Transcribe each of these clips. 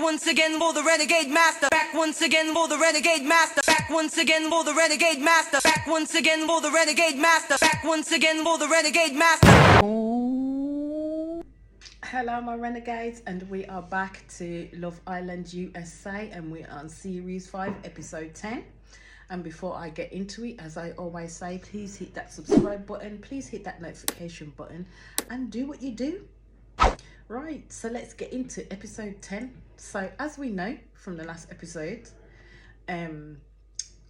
once again for the renegade master. Back once again for the renegade master. Back once again for the renegade master. Back once again for the renegade master. Back once again for the renegade master. Hello my renegades, and we are back to Love Island USA, and we're on series 5 episode 10. And before I get into it, as I always say, please hit that subscribe button, please hit that notification button, and do what you do. Right, so let's get into episode 10. So as we know from the last episode,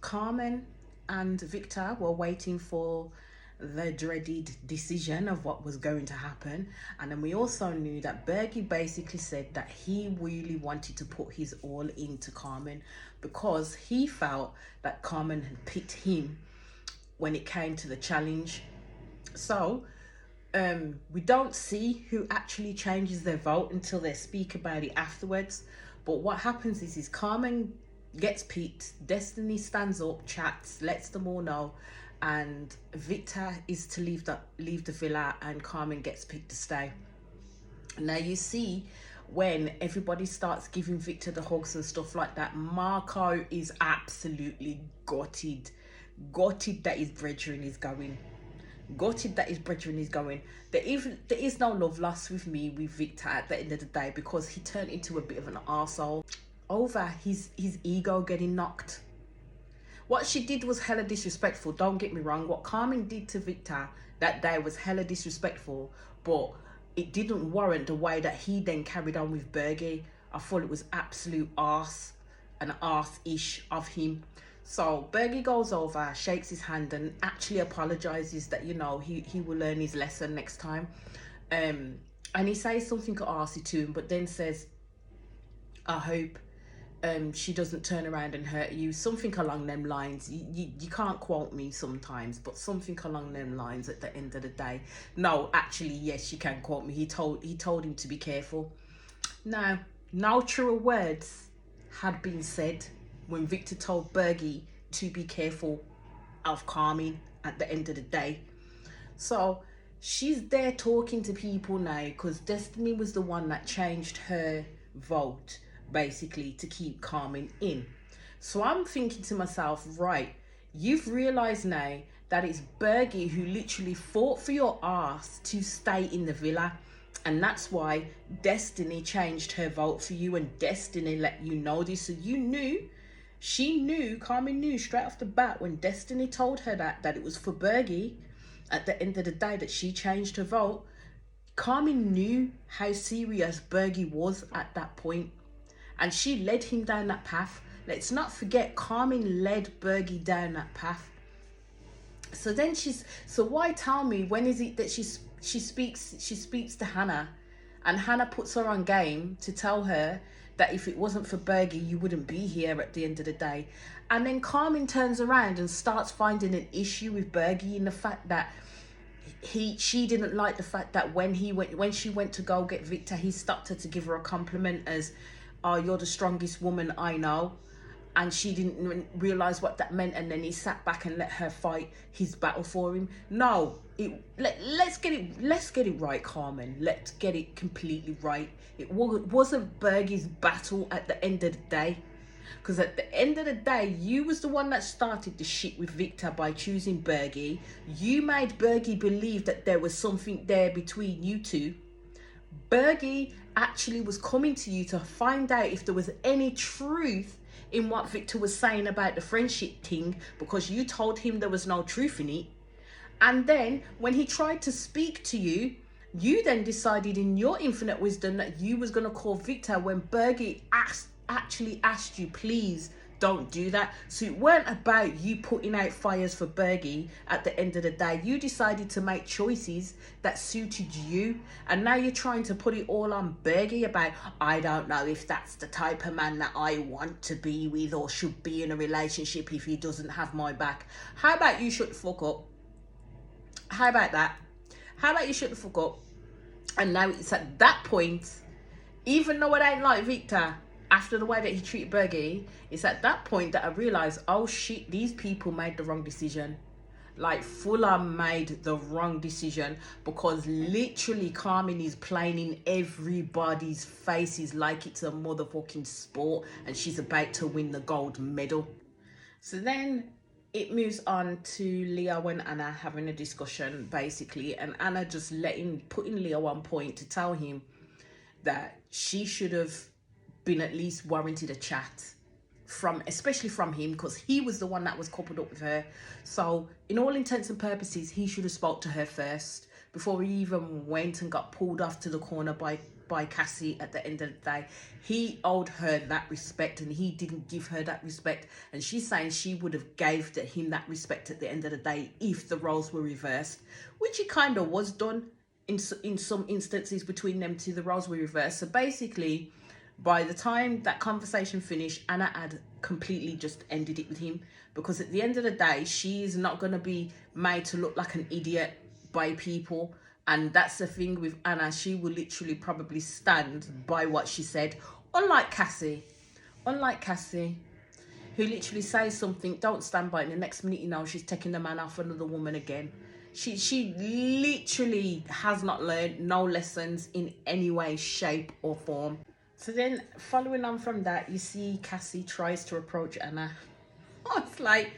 Carmen and Victor were waiting for the dreaded decision of what was going to happen. And then we also knew that Bergie basically said that he really wanted to put his all into Carmen because he felt that Carmen had picked him when it came to the challenge. So we don't see who actually changes their vote until they speak about it afterwards. But what happens is Carmen gets picked, Destiny stands up, chats, lets them all know, and Victor is to leave the villa, and Carmen gets picked to stay. Now you see when everybody starts giving Victor the hugs and stuff like that, Marco is absolutely gutted that his brethren is going. There is no love lost with Victor at the end of the day, because he turned into a bit of an arsehole over his ego getting knocked. What she did was hella disrespectful, don't get me wrong. What Carmen did to Victor that day was hella disrespectful, but it didn't warrant the way that he then carried on with Bergie. I thought it was absolute arse-ish of him. So Bergie goes over, shakes his hand, and actually apologizes that, you know, he will learn his lesson next time. And he says something arsey to him, but then says, I hope she doesn't turn around and hurt you, something along them lines. You can't quote me sometimes, but something along them lines at the end of the day. No, actually, yes, you can quote me. He told him to be careful. Now, no truer words had been said when Victor told Bergie to be careful of Carmen at the end of the day. So she's there talking to people now because Destiny was the one that changed her vote basically to keep Carmen in. So I'm thinking to myself, right, you've realized now that it's Bergie who literally fought for your ass to stay in the villa, and that's why Destiny changed her vote for you, and Destiny let you know this. So Carmen knew straight off the bat when Destiny told her that it was for Bergie at the end of the day that she changed her vote. Carmen knew how serious Bergie was at that point, and she led him down that path. Let's not forget, Carmen led Bergie down that path. So then why tell me, when is it that she speaks to Hannah, and Hannah puts her on game to tell her that if it wasn't for Bergie, you wouldn't be here at the end of the day. And then Carmen turns around and starts finding an issue with Bergie in the fact that she didn't like the fact that when she went to go get Victor, he stopped her to give her a compliment as, oh, you're the strongest woman I know. And she didn't realize what that meant, and then he sat back and let her fight his battle for him. No, let's get it right, Carmen. Let's get it completely right. It wasn't Bergie's battle at the end of the day, because at the end of the day, you was the one that started the shit with Victor by choosing Bergie. You made Bergie believe that there was something there between you two. Bergie actually was coming to you to find out if there was any truth in what Victor was saying about the friendship thing, because you told him there was no truth in it. And then when he tried to speak to you, you then decided in your infinite wisdom that you was going to call Victor when Bergie actually asked you, please don't do that. So it weren't about you putting out fires for Bergie at the end of the day. You decided to make choices that suited you, and now you're trying to put it all on Bergie about, I don't know if that's the type of man that I want to be with or should be in a relationship if he doesn't have my back. How about you shut the fuck up? How about that? How about you shut the fuck up? And now it's at that point, even though I don't like Victor, after the way that he treated Bergie, it's at that point that I realised, oh shit, these people made the wrong decision. like full on made the wrong decision, because literally Carmen is playing in everybody's faces like it's a motherfucking sport and she's about to win the gold medal. So then it moves on to Leo and Anna having a discussion basically, and Anna just putting Leo on point to tell him that she should have been at least warranted a chat especially from him, because he was the one that was coupled up with her. So in all intents and purposes, he should have spoke to her first before he even went and got pulled off to the corner by Kassy. At the end of the day, he owed her that respect and he didn't give her that respect, and she's saying she would have gave him that respect at the end of the day if the roles were reversed, which it kind of was done in some instances between them two. The roles were reversed. So basically, by the time that conversation finished, Anna had completely just ended it with him, because at the end of the day, she's not going to be made to look like an idiot by people. And that's the thing with Anna, she will literally probably stand by what she said. Unlike Kassy, who literally says something, don't stand by it, and the next minute you know she's taking the man off another woman again. She literally has not learned no lessons in any way, shape or form. So then, following on from that, you see Kassy tries to approach Anna. Oh, it's like,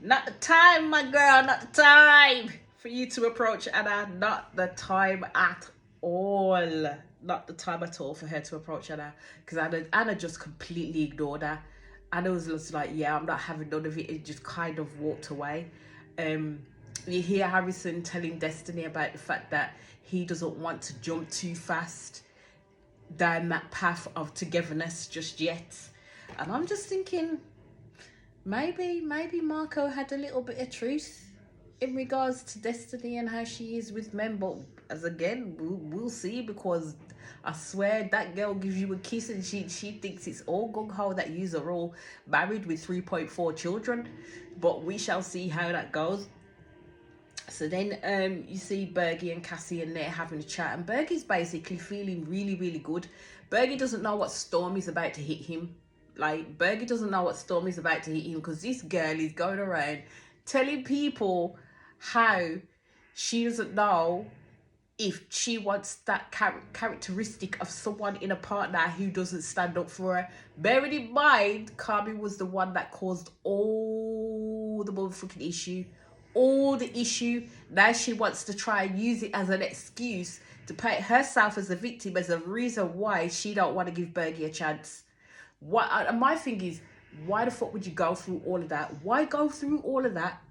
not the time, my girl, not the time for you to approach Anna. Not the time at all. Not the time at all for her to approach Anna. Because Anna just completely ignored her. Anna was just like, yeah, I'm not having none of it. It just kind of walked away. You hear Harrison telling Destiny about the fact that he doesn't want to jump too fast down that path of togetherness just yet. And I'm just thinking, maybe Marco had a little bit of truth in regards to Destiny and how she is with men. But as again, we'll see, because I swear that girl gives you a kiss and she thinks it's all gung-ho that yous are all married with 3.4 children. But we shall see how that goes. So then you see Bergie and Kassy and they're having a chat, and Bergie's basically feeling really, really good. Bergie doesn't know what storm is about to hit him. Like, Bergie doesn't know what storm is about to hit him, because this girl is going around telling people how she doesn't know if she wants that characteristic of someone in a partner who doesn't stand up for her. Bearing in mind, Carmen was the one that caused all the motherfucking issue. All the issue. Now she wants to try and use it as an excuse to paint herself as a victim, as a reason why she don't want to give Bergie a chance. My thing is, why the fuck would you go through all of that? Why go through all of that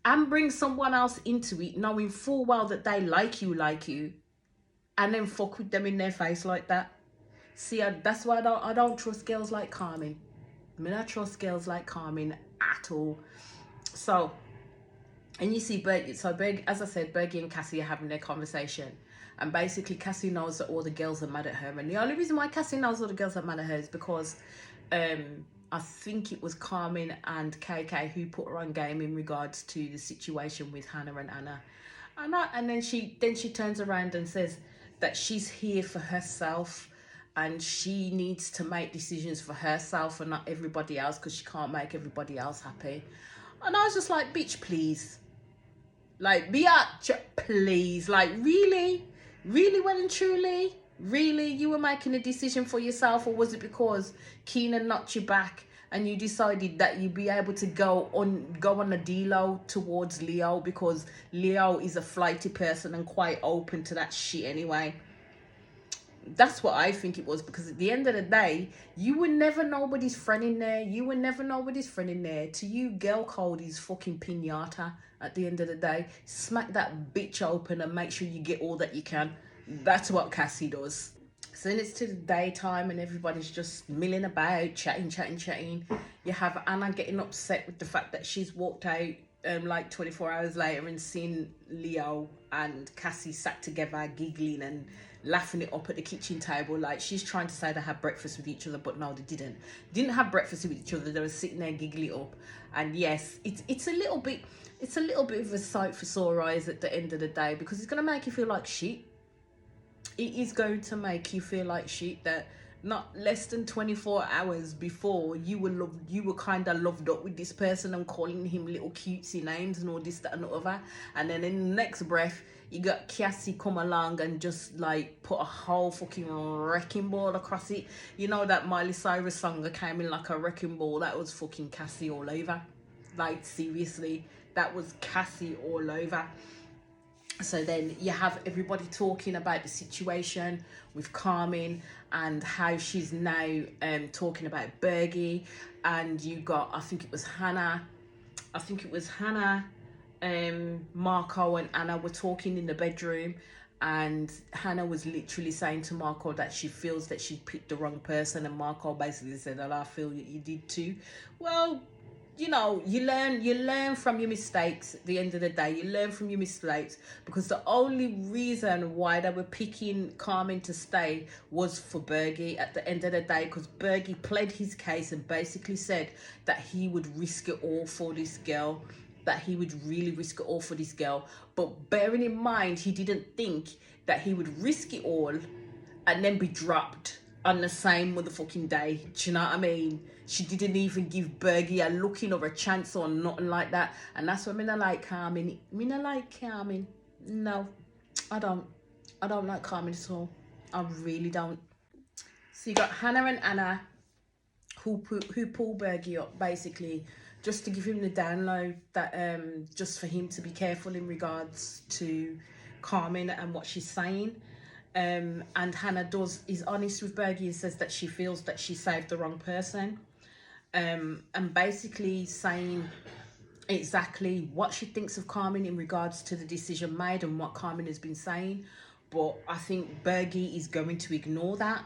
and bring someone else into it, knowing full well that they like you, and then fuck with them in their face like that? See, that's why I don't trust girls like Carmen. I mean, I trust girls like Carmen at all. So, and you see Bergie, as I said, Bergie and Kassy are having their conversation. And basically Kassy knows that all the girls are mad at her. And the only reason why Kassy knows all the girls are mad at her is because I think it was Carmen and KK who put her on game in regards to the situation with Hannah and Anna. And then she turns around and says that she's here for herself and she needs to make decisions for herself and not everybody else, because she can't make everybody else happy. And I was just like, bitch, please. Like, biatch, please. Like, really? Really, well and truly? Really? You were making a decision for yourself, or was it because Keenan knocked you back and you decided that you'd be able to go on a D-low towards Leo, because Leo is a flighty person and quite open to that shit anyway? That's what I think it was, because at the end of the day, you were never nobody's friend in there. To you, girl code is fucking pinata at the end of the day. Smack that bitch open and make sure you get all that you can. That's what Kassy does. So then it's to the daytime and everybody's just milling about, chatting. You have Anna getting upset with the fact that she's walked out like 24 hours later and seen Leo and Kassy sat together giggling and laughing it up at the kitchen table. Like, she's trying to say they had breakfast with each other, but no, they didn't have breakfast with each other. They were sitting there giggling up. And yes, it's a little bit of a sight for sore eyes at the end of the day, because it's going to make you feel like shit. It is going to make you feel like shit that not less than 24 hours before, you were kind of loved up with this person and calling him little cutesy names and all this, that and the other. And then in the next breath, you got Kassy come along and just like put a whole fucking wrecking ball across it. You know that Miley Cyrus song that came in like a wrecking ball? That was fucking Kassy all over. Like, seriously, that was Kassy all over. So then you have everybody talking about the situation with Carmen and how she's now talking about Bergie. And you got, I think it was Hannah, Marco and Anna were talking in the bedroom, and Hannah was literally saying to Marco that she feels that she picked the wrong person, and Marco basically said, "Oh, I feel you did too." Well, you know, you learn from your mistakes. At the end of the day, you learn from your mistakes, because the only reason why they were picking Carmen to stay was for Bergie at the end of the day, because Bergie pled his case and basically said that he would risk it all for this girl, that he would really risk it all for this girl. But bearing in mind, he didn't think that he would risk it all and then be dropped on the same motherfucking day. Do you know what I mean? She didn't even give Bergie a looking or a chance or nothing like that. And that's what I mean. I like Carmen. No, I don't. I don't like Carmen at all. I really don't. So you got Hannah and Anna who pull Bergie up basically just to give him the download that just for him to be careful in regards to Carmen and what she's saying. And Hannah is honest with Bergie and says that she feels that she saved the wrong person, and basically saying exactly what she thinks of Carmen in regards to the decision made and what Carmen has been saying. But I think Bergie is going to ignore that.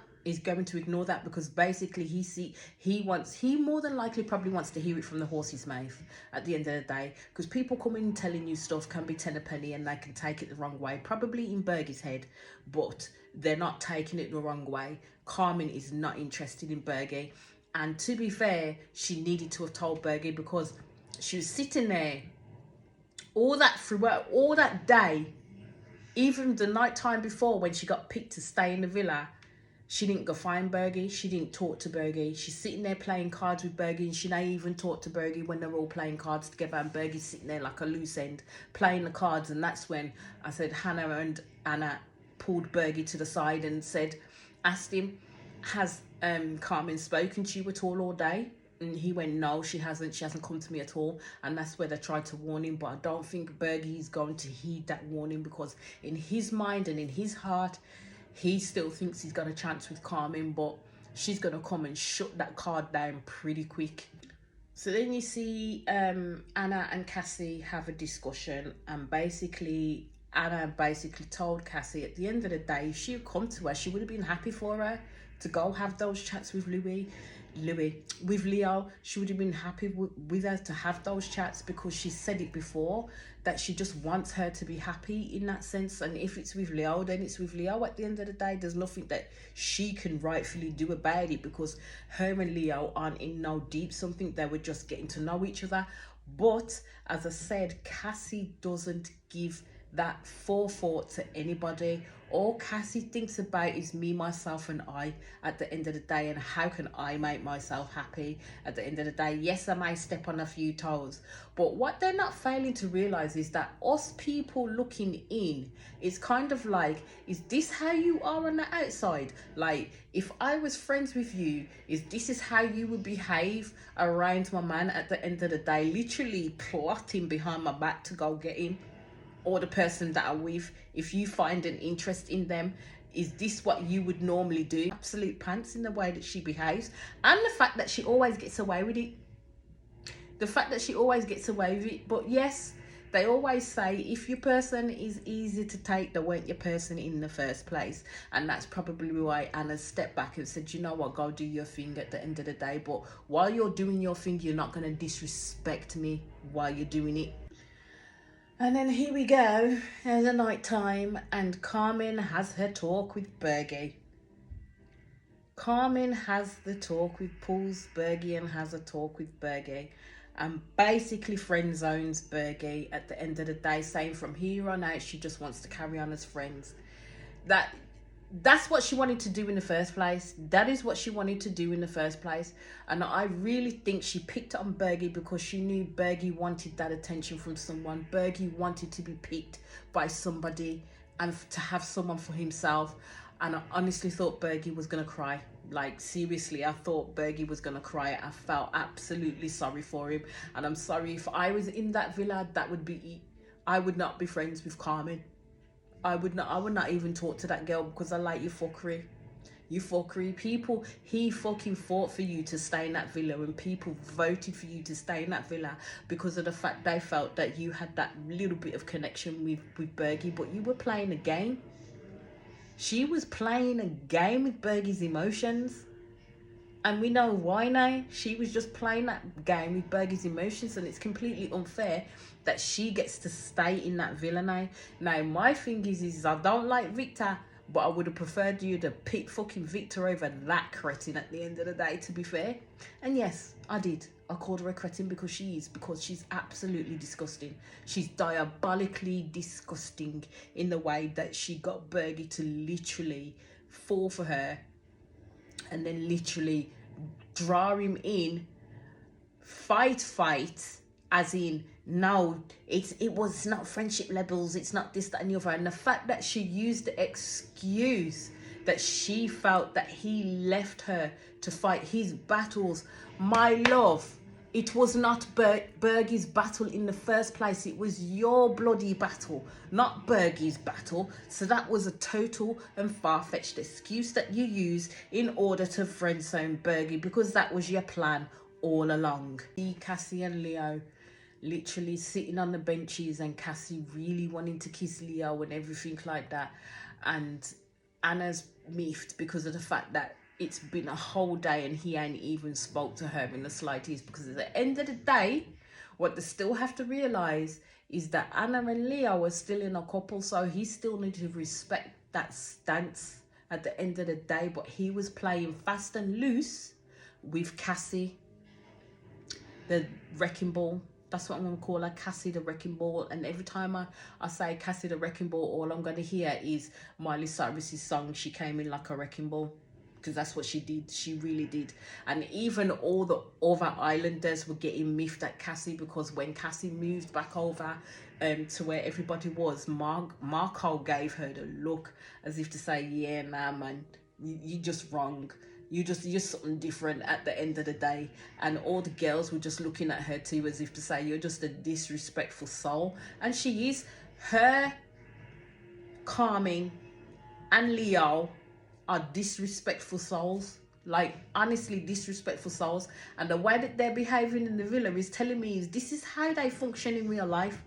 Because basically he more than likely probably wants to hear it from the horse's mouth at the end of the day, because people coming and telling you stuff can be 10 a penny and they can take it the wrong way, probably in Bergie's head, but they're not taking it the wrong way. Carmen is not interested in Bergie, and to be fair, she needed to have told Bergie, because she was sitting there all that day, even the night time before when she got picked to stay in the villa. She didn't go find Bergie. She didn't talk to Bergie. She's sitting there playing cards with Bergie, and she ain't even talked to Bergie when they're all playing cards together, and Bergie's sitting there like a loose end playing the cards. And that's when I said Hannah and Anna pulled Bergie to the side and asked him, has Carmen spoken to you at all day? And he went, no, she hasn't come to me at all. And that's where they tried to warn him, but I don't think Bergie is going to heed that warning, because in his mind and in his heart, he still thinks he's got a chance with Carmen, but she's going to come and shut that card down pretty quick. So then you see Anna and Kassy have a discussion, and basically Anna basically told Kassy at the end of the day, if she had come to her, she would have been happy for her to go have those chats with with Leo. She would have been happy with her to have those chats, because she said it before that she just wants her to be happy in that sense. And if it's with Leo, then it's with Leo. At the end of the day, there's nothing that she can rightfully do about it, because her and Leo aren't in no deep something. They were just getting to know each other. But as I said, Kassy doesn't give that forethought to anybody. All Kassy thinks about is me, myself and I at the end of the day, and how can I make myself happy at the end of the day. Yes, I may step on a few toes, but what they're not failing to realize is that us people looking in is kind of like, is this how you are on the outside? Like, if I was friends with you, this is how you would behave around my man at the end of the day, literally plotting behind my back to go get him, or the person that I'm with. If you find an interest in them, is this what you would normally do? Absolute pants in the way that she behaves, and the fact that she always gets away with it. But yes, they always say if your person is easy to take, they weren't your person in the first place. And that's probably why Anna stepped back and said, you know what, go do your thing at the end of the day, but while you're doing your thing, you're not going to disrespect me while you're doing it. And then here we go, there's a night time, and Carmen has her talk with Bergie. Pulls Bergie and has a talk with Bergie, and basically friend zones Bergie at the end of the day, saying from here on out she just wants to carry on as friends. That that's what she wanted to do in the first place. That is what she wanted to do in the first place. And I really think she picked on Bergie because she knew Bergie wanted that attention from someone. Bergie wanted to be picked by somebody and to have someone for himself. And I honestly thought Bergie was going to cry. Like, seriously, I thought Bergie was going to cry. I felt absolutely sorry for him. And I'm sorry, if I was in that villa, I would not be friends with Carmen. I would not even talk to that girl because I like your fuckery. You fuckery. People, he fucking fought for you to stay in that villa, and people voted for you to stay in that villa because of the fact they felt that you had that little bit of connection with Bergie, but you were playing a game. She was playing a game with Bergie's emotions. And we know why now. She was just playing that game with Bergie's emotions, and it's completely unfair that she gets to stay in that villa now. Now, my thing is I don't like Victor, but I would have preferred you to pick fucking Victor over that cretin at the end of the day, to be fair. And yes, I did. I called her a cretin because she's absolutely disgusting. She's diabolically disgusting in the way that she got Bergie to literally fall for her and then literally draw him in, fight, as in, no, it was not friendship levels, it's not this, that, and the other. And the fact that she used the excuse that she felt that he left her to fight his battles. My love, it was not Bergie's battle in the first place. It was your bloody battle, not Bergie's battle. So that was a total and far-fetched excuse that you used in order to friendzone Bergie, because that was your plan all along. Kassy and Leo literally sitting on the benches, and Kassy really wanting to kiss Leo and everything like that. And Anna's miffed because of the fact that it's been a whole day and he ain't even spoke to her in the slightest, because at the end of the day, what they still have to realise is that Anna and Leo are still in a couple, so he still needs to respect that stance at the end of the day. But he was playing fast and loose with Kassy, the wrecking ball. That's what I'm going to call her, Kassy the wrecking ball. And every time I say Kassy the wrecking ball, all I'm going to hear is Miley Cyrus's song, She Came In Like a Wrecking Ball. Because that's what she did. She really did. And even all the other islanders were getting miffed at Kassy, because when Kassy moved back over to where everybody was, Marco gave her the look as if to say, yeah, nah, man, you're just wrong. You're something different at the end of the day. And all the girls were just looking at her too, as if to say, you're just a disrespectful soul. And she is. Her, Carmen, and Leo are disrespectful souls. Like, honestly, disrespectful souls. And the way that they're behaving in the villa is telling me this is how they function in real life.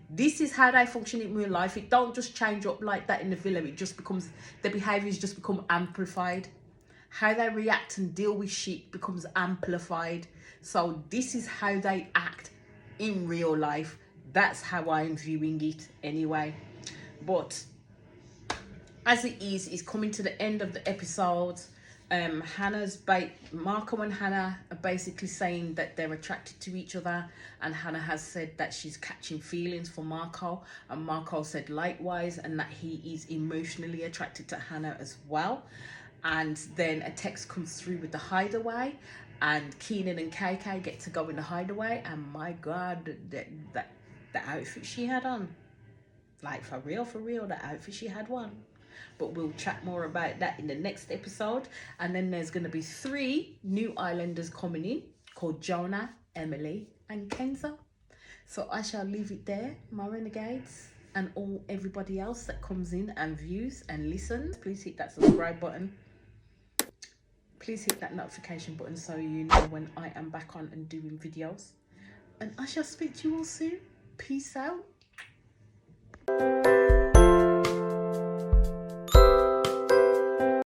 This is how they function in real life. It don't just change up like that in the villa. It just becomes, the behaviours just become amplified. How they react and deal with shit becomes amplified. So this is how they act in real life. That's how I'm viewing it anyway. But as it is coming to the end of the episode. Marco and Hannah are basically saying that they're attracted to each other, and Hannah has said that she's catching feelings for Marco, and Marco said likewise, and that he is emotionally attracted to Hannah as well. And then a text comes through with the hideaway, and Keenan and KK get to go in the hideaway, and my God, the outfit she had on, like for real, the outfit she had on. But we'll chat more about that in the next episode. And then there's going to be 3 new islanders coming in, called Jonah, Emily, and Kenza. So I shall leave it there, my renegades, and everybody else that comes in and views and listens. Please hit that subscribe button. Please hit that notification button so you know when I am back on and doing videos. And I shall speak to you all soon. Peace out.